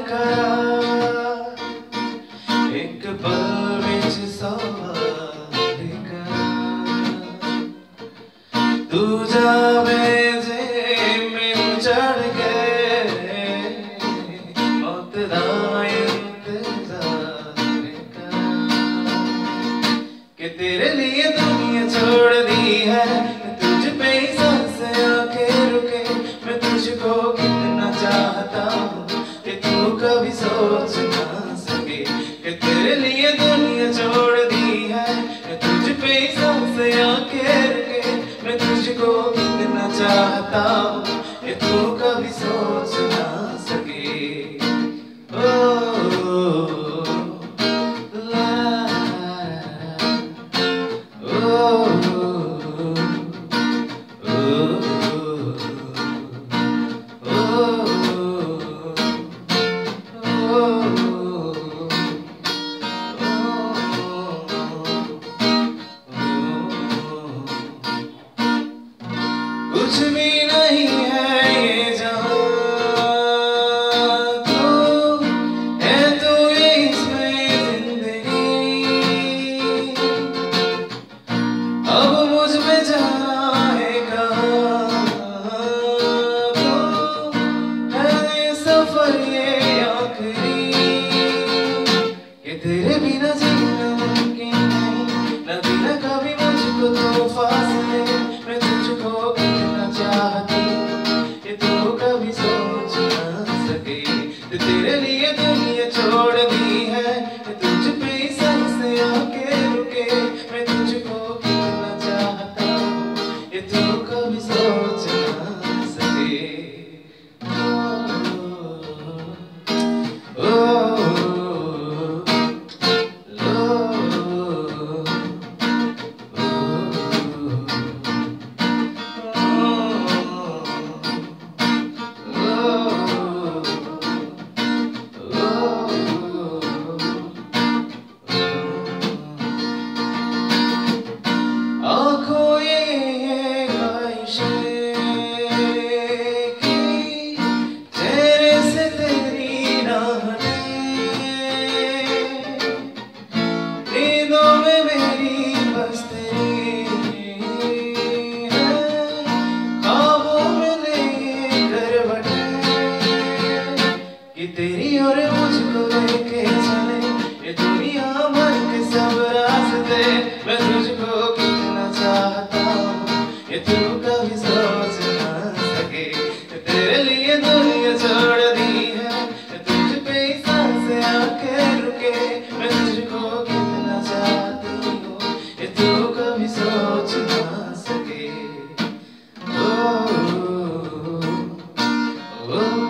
करार, एक पल विच सवार करार। तू जावे जे मैनू चढ़ गए, मौत दा इंतजार करार। कि तेरे लिए दुनिया छोड़ दी है, तुझ पे ही सांसें आके रुके। मैं तुझको कितना चाहता हूँ कि तू कभी सोच ना सके। कि तेरे लिए दुनिया छोड़ दी है, तुझ पे ही सांसें आके रुके। मैं तुझको कितना चाहता हूँ कि तू कभी सोच ना सके। ओ ला, ओ कुछ भी नहीं है ये जहां, तू है तू ये इसमें जिंदगी। अब मुझ में जाना है कहाँ, तू है ये सफर ये आखिरी। कि तेरे बिना जीना मुमकिन नहीं, न बिना कभी मुझको तो फासले। मैं तुझको कितना चाहती हूँ कि तू कभी सोच ना सके। तेरे लिए दुनिया छोड़ दी है, तुझ पे ही सांसें आके रुके। मैं तुझको कितना चाहता हूँ कि तू कभी सोच ना सके। ओ, आँखों ये ख्वाहिशें की, चेहरे से तेरी राहतें, नींदों में मेरी बस तेरी है, ख्वाबों में नई करवटें। कि तेरी और मुझको लेके चले ये दुनिया भर के सब रास्ते। मैं तुझको कितना चाहता हूँ ये तू कभी सोच ना सके। तेरे लिए दुनिया छोड़ दी है, तुझ पे ही सांसें आके रुके। मैं तुझको कितना चाहती हूँ ये तू कभी सोच ना सके। ओ, ओ,